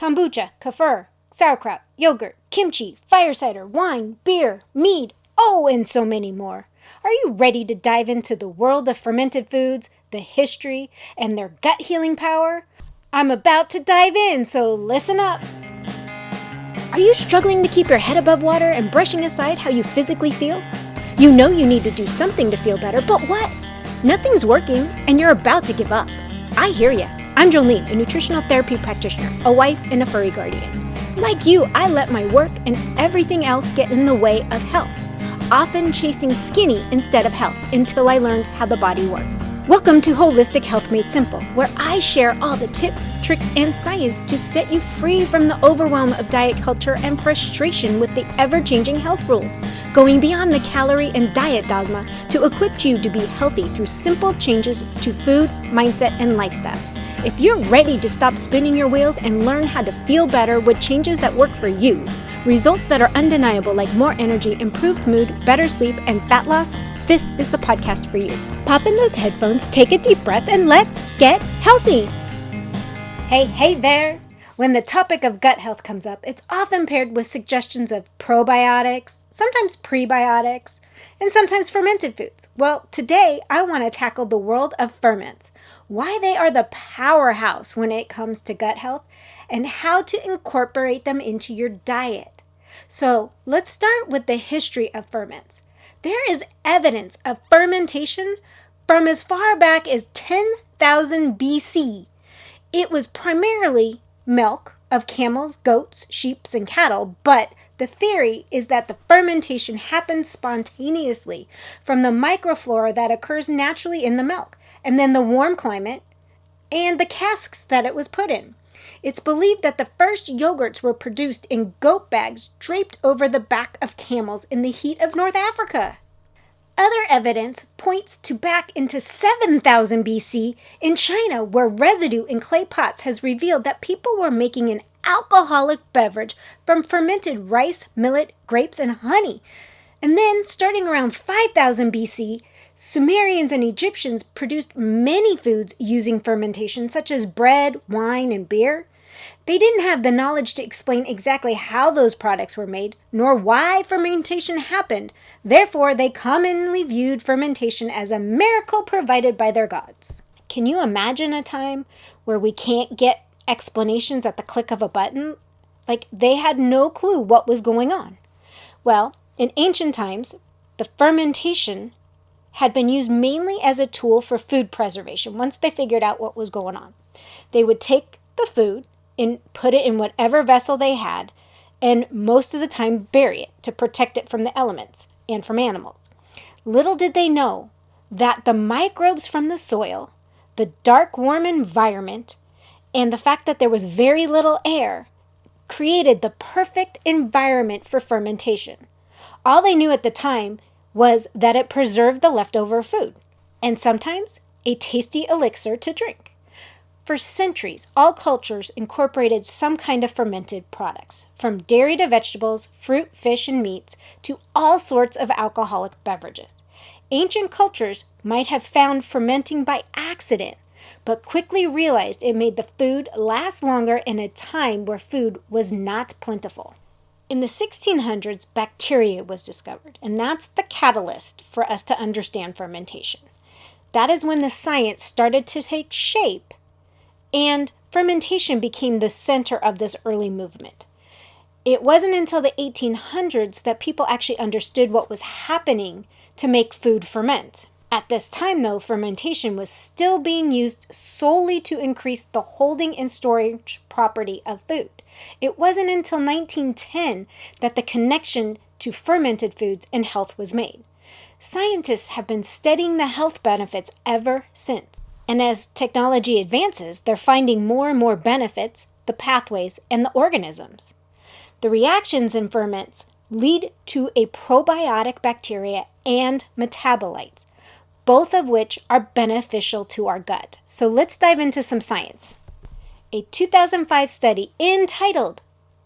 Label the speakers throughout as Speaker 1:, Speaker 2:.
Speaker 1: kombucha, kefir, sauerkraut, yogurt, kimchi, fire cider, wine, beer, mead, oh, and so many more. Are you ready to dive into the world of fermented foods, the history, and their gut healing power? I'm about to dive in, so listen up. Are you struggling to keep your head above water and brushing aside how you physically feel? You know you need to do something to feel better, but what? Nothing's working, and you're about to give up. I hear ya. I'm Jolene, a nutritional therapy practitioner, a wife, and a furry guardian. Like you, I let my work and everything else get in the way of health, often chasing skinny instead of health until I learned how the body worked. Welcome to Holistic Health Made Simple, where I share all the tips, tricks, and science to set you free from the overwhelm of diet culture and frustration with the ever-changing health rules, going beyond the calorie and diet dogma to equip you to be healthy through simple changes to food, mindset, and lifestyle. If you're ready to stop spinning your wheels and learn how to feel better with changes that work for you, results that are undeniable like more energy, improved mood, better sleep, and fat loss, this is the podcast for you. Pop in those headphones, take a deep breath, and let's get healthy. Hey there. When the topic of gut health comes up, it's often paired with suggestions of probiotics, sometimes prebiotics, and sometimes fermented foods. Well, today I want to tackle the world of ferments, why they are the powerhouse when it comes to gut health, and how to incorporate them into your diet. So let's start with the history of ferments. There is evidence of fermentation from as far back as 10,000 BC. It was primarily milk of camels, goats, sheep, and cattle, but the theory is that the fermentation happens spontaneously from the microflora that occurs naturally in the milk, and then the warm climate and the casks that it was put in. It's believed that the first yogurts were produced in goat bags draped over the back of camels in the heat of North Africa. Other evidence points to back into 7,000 BC in China, where residue in clay pots has revealed that people were making an alcoholic beverage from fermented rice, millet, grapes, and honey. And then, starting around 5,000 BC, Sumerians and Egyptians produced many foods using fermentation, such as bread, wine, and beer. They didn't have the knowledge to explain exactly how those products were made, nor why fermentation happened. Therefore, they commonly viewed fermentation as a miracle provided by their gods. Can you imagine a time where we can't get explanations at the click of a button? Like, they had no clue what was going on. Well, in ancient times, the fermentation had been used mainly as a tool for food preservation once they figured out what was going on. They would take the food and put it in whatever vessel they had, and most of the time bury it to protect it from the elements and from animals. Little did they know that the microbes from the soil, the dark, warm environment, and the fact that there was very little air created the perfect environment for fermentation. All they knew at the time was that it preserved the leftover food, and sometimes a tasty elixir to drink. For centuries, all cultures incorporated some kind of fermented products, from dairy to vegetables, fruit, fish, and meats, to all sorts of alcoholic beverages. Ancient cultures might have found fermenting by accident, but quickly realized it made the food last longer in a time where food was not plentiful. In the 1600s, bacteria was discovered, and that's the catalyst for us to understand fermentation. That is when the science started to take shape, and fermentation became the center of this early movement. It wasn't until the 1800s that people actually understood what was happening to make food ferment. At this time, though, fermentation was still being used solely to increase the holding and storage property of food. It wasn't until 1910 that the connection to fermented foods and health was made. Scientists have been studying the health benefits ever since. And as technology advances, they're finding more and more benefits, the pathways, and the organisms. The reactions in ferments lead to a probiotic bacteria and metabolites, both of which are beneficial to our gut. So let's dive into some science. A 2005 study entitled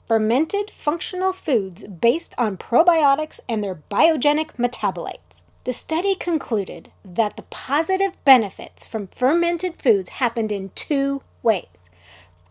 Speaker 1: Fermented Functional Foods Based on Probiotics and Their Biogenic Metabolites. The study concluded that the positive benefits from fermented foods happened in two ways.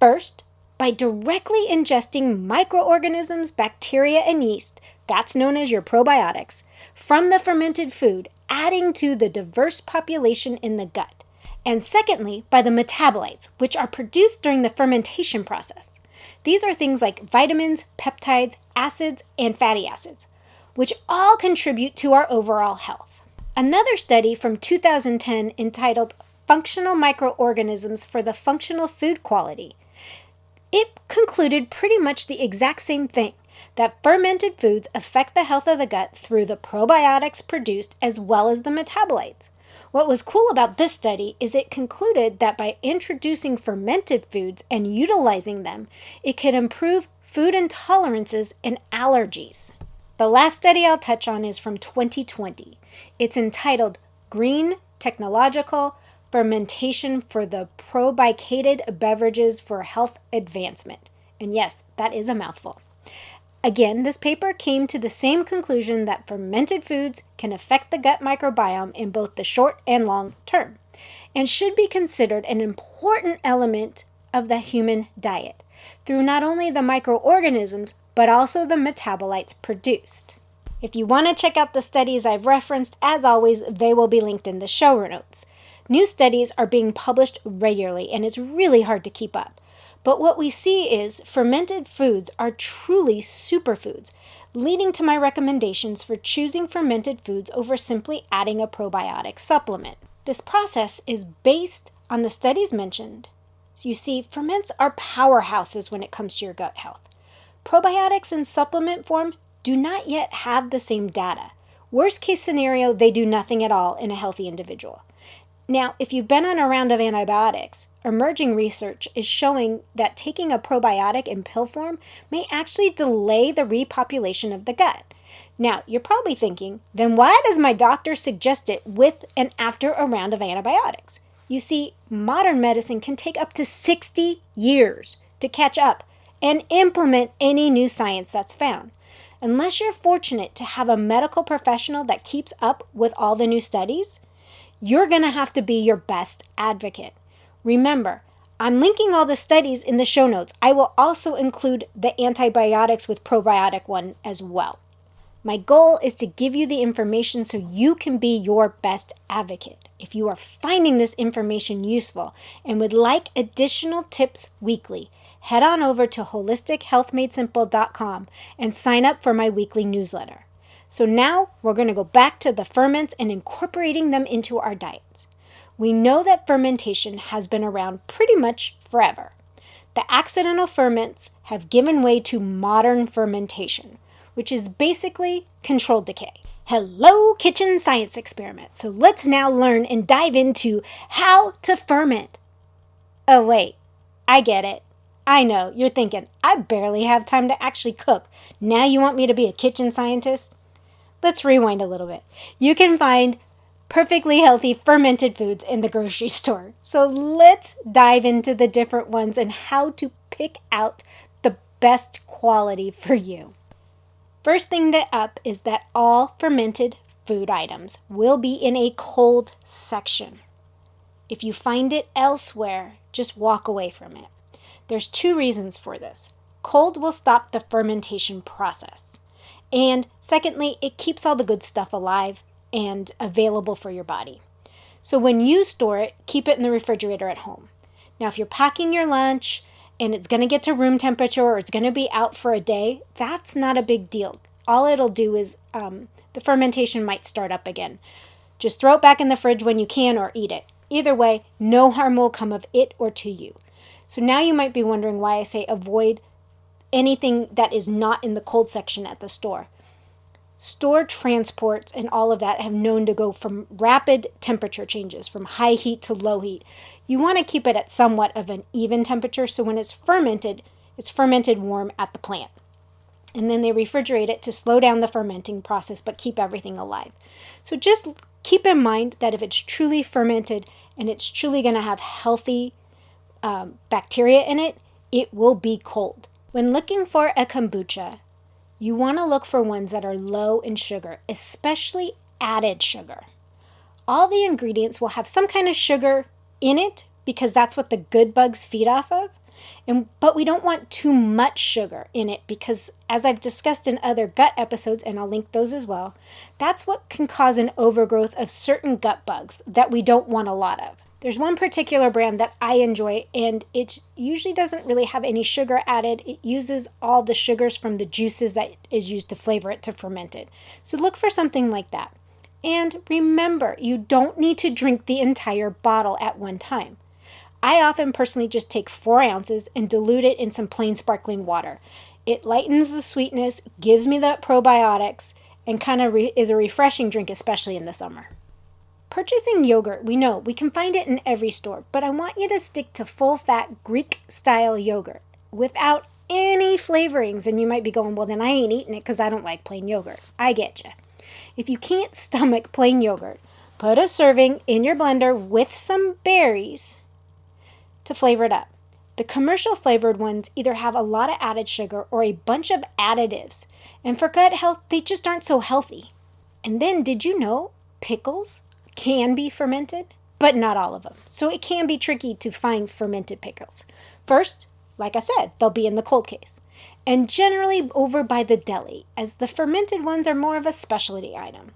Speaker 1: First, by directly ingesting microorganisms, bacteria, and yeast, that's known as your probiotics, from the fermented food, adding to the diverse population in the gut. And secondly, by the metabolites, which are produced during the fermentation process. These are things like vitamins, peptides, acids, and fatty acids, which all contribute to our overall health. Another study from 2010 entitled Functional Microorganisms for the Functional Food Quality, it concluded pretty much the exact same thing, that fermented foods affect the health of the gut through the probiotics produced as well as the metabolites. What was cool about this study is it concluded that by introducing fermented foods and utilizing them, it could improve food intolerances and allergies. The last study I'll touch on is from 2020. It's entitled Green Technological Fermentation for the Probicated Beverages for Health Advancement. And yes, that is a mouthful. Again, this paper came to the same conclusion that fermented foods can affect the gut microbiome in both the short and long term, and should be considered an important element of the human diet through not only the microorganisms, but also the metabolites produced. If you want to check out the studies I've referenced, as always, they will be linked in the show notes. New studies are being published regularly, and it's really hard to keep up. But what we see is fermented foods are truly superfoods, leading to my recommendations for choosing fermented foods over simply adding a probiotic supplement. This process is based on the studies mentioned. So you see, ferments are powerhouses when it comes to your gut health. Probiotics in supplement form do not yet have the same data. Worst case scenario, they do nothing at all in a healthy individual. Now, if you've been on a round of antibiotics, emerging research is showing that taking a probiotic in pill form may actually delay the repopulation of the gut. Now, you're probably thinking, then why does my doctor suggest it with and after a round of antibiotics? You see, modern medicine can take up to 60 years to catch up and implement any new science that's found. Unless you're fortunate to have a medical professional that keeps up with all the new studies, you're going to have to be your best advocate. Remember, I'm linking all the studies in the show notes. I will also include the antibiotics with probiotic one as well. My goal is to give you the information so you can be your best advocate. If you are finding this information useful and would like additional tips weekly, head on over to holistichealthmadesimple.com and sign up for my weekly newsletter. So now we're going to go back to the ferments and incorporating them into our diets. We know that fermentation has been around pretty much forever. The accidental ferments have given way to modern fermentation, which is basically controlled decay. Hello, kitchen science experiment. So let's now learn and dive into how to ferment. Oh wait, I get it. I know, you're thinking, I barely have time to actually cook. Now you want me to be a kitchen scientist? Let's rewind a little bit. You can find perfectly healthy fermented foods in the grocery store. So let's dive into the different ones and how to pick out the best quality for you. First thing up is that all fermented food items will be in a cold section. If you find it elsewhere, just walk away from it. There's two reasons for this. Cold will stop the fermentation process. And secondly, it keeps all the good stuff alive and available for your body. So when you store it, keep it in the refrigerator at home. Now, if you're packing your lunch and it's going to get to room temperature or it's going to be out for a day, that's not a big deal. All it'll do is the fermentation might start up again. Just throw it back in the fridge when you can or eat it. Either way, no harm will come of it or to you. So now you might be wondering why I say avoid anything that is not in the cold section at the store. Store transports and all of that have known to go from rapid temperature changes, from high heat to low heat. You want to keep it at somewhat of an even temperature, so when it's fermented warm at the plant. And then they refrigerate it to slow down the fermenting process but keep everything alive. So just keep in mind that if it's truly fermented and it's truly going to have healthy bacteria in it, it will be cold. When looking for a kombucha, you want to look for ones that are low in sugar, especially added sugar. All the ingredients will have some kind of sugar in it because that's what the good bugs feed off of. But we don't want too much sugar in it because, as I've discussed in other gut episodes, and I'll link those as well, that's what can cause an overgrowth of certain gut bugs that we don't want a lot of. There's one particular brand that I enjoy, and it usually doesn't really have any sugar added. It uses all the sugars from the juices that is used to flavor it to ferment it. So look for something like that. And remember, you don't need to drink the entire bottle at one time. I often personally just take 4 ounces and dilute it in some plain sparkling water. It lightens the sweetness, gives me the probiotics, and kind of is a refreshing drink, especially in the summer. Purchasing yogurt, we know we can find it in every store, but I want you to stick to full-fat Greek-style yogurt without any flavorings. And you might be going, well, then I ain't eating it because I don't like plain yogurt. I get you. If you can't stomach plain yogurt, put a serving in your blender with some berries to flavor it up. The commercial flavored ones either have a lot of added sugar or a bunch of additives. And for gut health, they just aren't so healthy. And then, did you know pickles can be fermented? But not all of them. So it can be tricky to find fermented pickles. First, like I said, they'll be in the cold case. And generally over by the deli, as the fermented ones are more of a specialty item.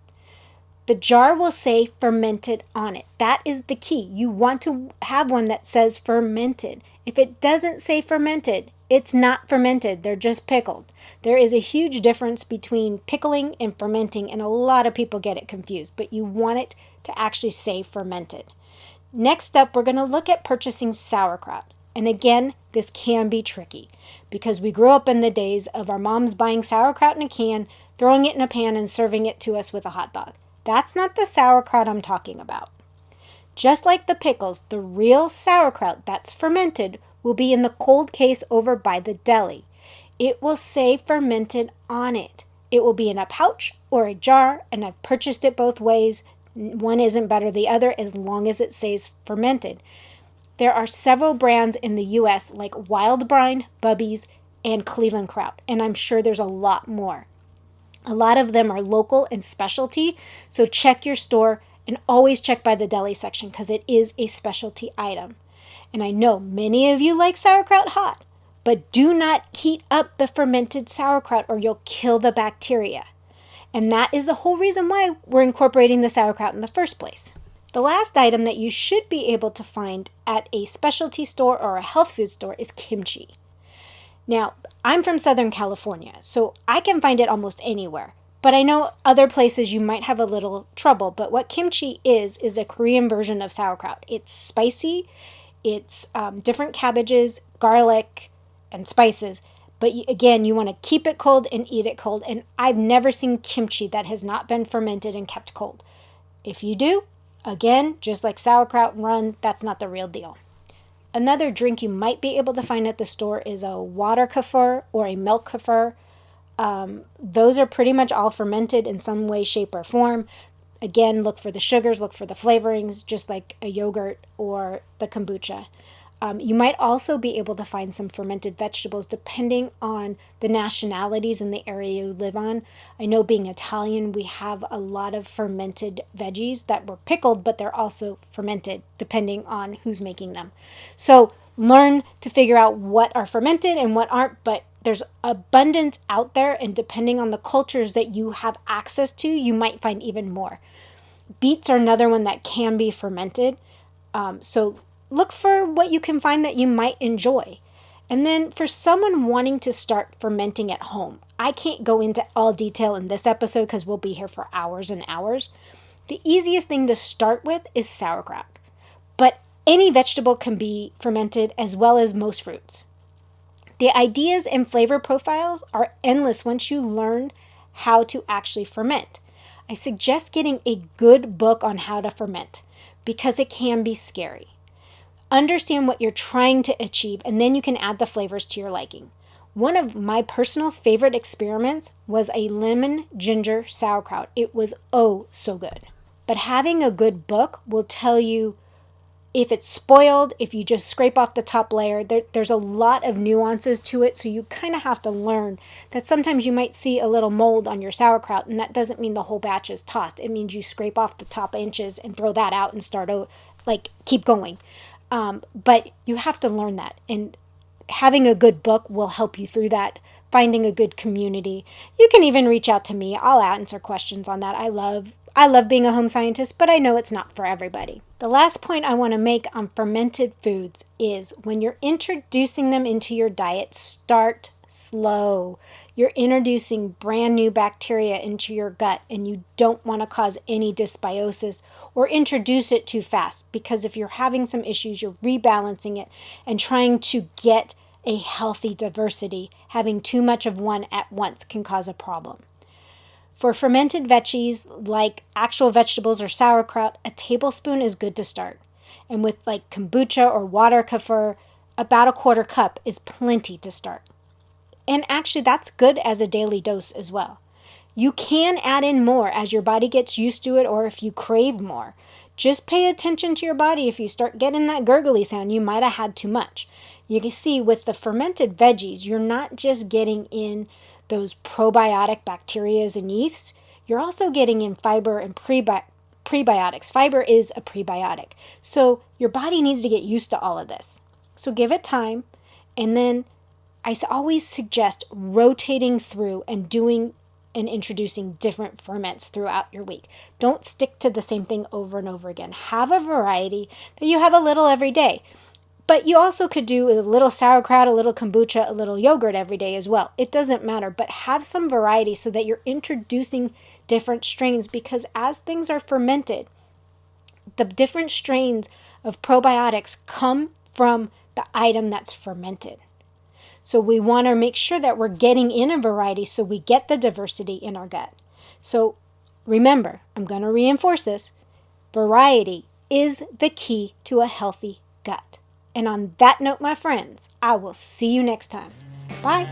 Speaker 1: The jar will say fermented on it. That is the key. You want to have one that says fermented. If it doesn't say fermented, it's not fermented. They're just pickled. There is a huge difference between pickling and fermenting, and a lot of people get it confused, but you want it to actually say fermented. Next up, we're going to look at purchasing sauerkraut. And again, this can be tricky because we grew up in the days of our moms buying sauerkraut in a can, throwing it in a pan, and serving it to us with a hot dog. That's not the sauerkraut I'm talking about. Just like the pickles, the real sauerkraut that's fermented will be in the cold case over by the deli. It will say fermented on it. It will be in a pouch or a jar, and I've purchased it both ways. One isn't better than the other as long as it says fermented. There are several brands in the U.S. like Wild Brine, Bubby's, and Cleveland Kraut, and I'm sure there's a lot more. A lot of them are local and specialty, so check your store and always check by the deli section because it is a specialty item. And I know many of you like sauerkraut hot, but do not heat up the fermented sauerkraut or you'll kill the bacteria. And that is the whole reason why we're incorporating the sauerkraut in the first place. The last item that you should be able to find at a specialty store or a health food store is kimchi. Now, I'm from Southern California, so I can find it almost anywhere. But I know other places you might have a little trouble. But what kimchi is a Korean version of sauerkraut. It's spicy, it's different cabbages, garlic, and spices. But again, you want to keep it cold and eat it cold. And I've never seen kimchi that has not been fermented and kept cold. If you do, again, just like sauerkraut, run, that's not the real deal. Another drink you might be able to find at the store is a water kefir or a milk kefir. Those are pretty much all fermented in some way, shape, or form. Again, look for the sugars, look for the flavorings, just like a yogurt or the kombucha. You might also be able to find some fermented vegetables depending on the nationalities in the area you live on. I know being Italian, we have a lot of fermented veggies that were pickled, but they're also fermented depending on who's making them. So learn to figure out what are fermented and what aren't, but there's abundance out there, and depending on the cultures that you have access to, you might find even more. Beets are another one that can be fermented. So look for what you can find that you might enjoy. And then for someone wanting to start fermenting at home, I can't go into all detail in this episode because we'll be here for hours and hours. The easiest thing to start with is sauerkraut. But any vegetable can be fermented as well as most fruits. The ideas and flavor profiles are endless once you learn how to actually ferment. I suggest getting a good book on how to ferment because it can be scary. Understand what you're trying to achieve, and then you can add the flavors to your liking. One of my personal favorite experiments was a lemon ginger sauerkraut. It was oh so good. But having a good book will tell you if it's spoiled, if you just scrape off the top layer. There's a lot of nuances to it, so you kind of have to learn that sometimes you might see a little mold on your sauerkraut, and that doesn't mean the whole batch is tossed. It means you scrape off the top inches and throw that out and start keep going. But you have to learn that. And having a good book will help you through that. Finding a good community. You can even reach out to me. I'll answer questions on that. I love being a home scientist, but I know it's not for everybody. The last point I want to make on fermented foods is when you're introducing them into your diet, start slow. You're introducing brand new bacteria into your gut, and you don't want to cause any dysbiosis or introduce it too fast, because if you're having some issues, you're rebalancing it and trying to get a healthy diversity. Having too much of one at once can cause a problem. For fermented veggies, like actual vegetables or sauerkraut, a tablespoon is good to start. And with like kombucha or water kefir, about a quarter cup is plenty to start. And actually, that's good as a daily dose as well. You can add in more as your body gets used to it or if you crave more. Just pay attention to your body. If you start getting that gurgly sound, you might have had too much. You can see with the fermented veggies, you're not just getting in those probiotic bacteria and yeasts. You're also getting in fiber and prebiotics. Fiber is a prebiotic. So your body needs to get used to all of this. So give it time. And then I always suggest rotating through and doing and introducing different ferments throughout your week. Don't stick to the same thing over and over again. Have a variety that you have a little every day. But you also could do a little sauerkraut, a little kombucha, a little yogurt every day as well. It doesn't matter, but have some variety so that you're introducing different strains, because as things are fermented, the different strains of probiotics come from the item that's fermented. So we want to make sure that we're getting in a variety so we get the diversity in our gut. So remember, I'm going to reinforce this. Variety is the key to a healthy gut. And on that note, my friends, I will see you next time. Bye.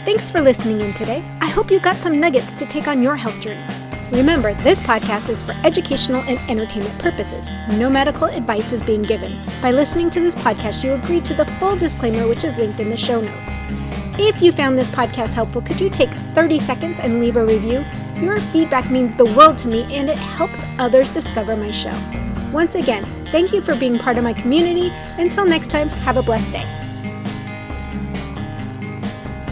Speaker 1: Thanks for listening in today. I hope you got some nuggets to take on your health journey. Remember, this podcast is for educational and entertainment purposes. No medical advice is being given. By listening to this podcast, you agree to the full disclaimer, which is linked in the show notes. If you found this podcast helpful, could you take 30 seconds and leave a review? Your feedback means the world to me, and it helps others discover my show. Once again, thank you for being part of my community. Until next time, have a blessed day.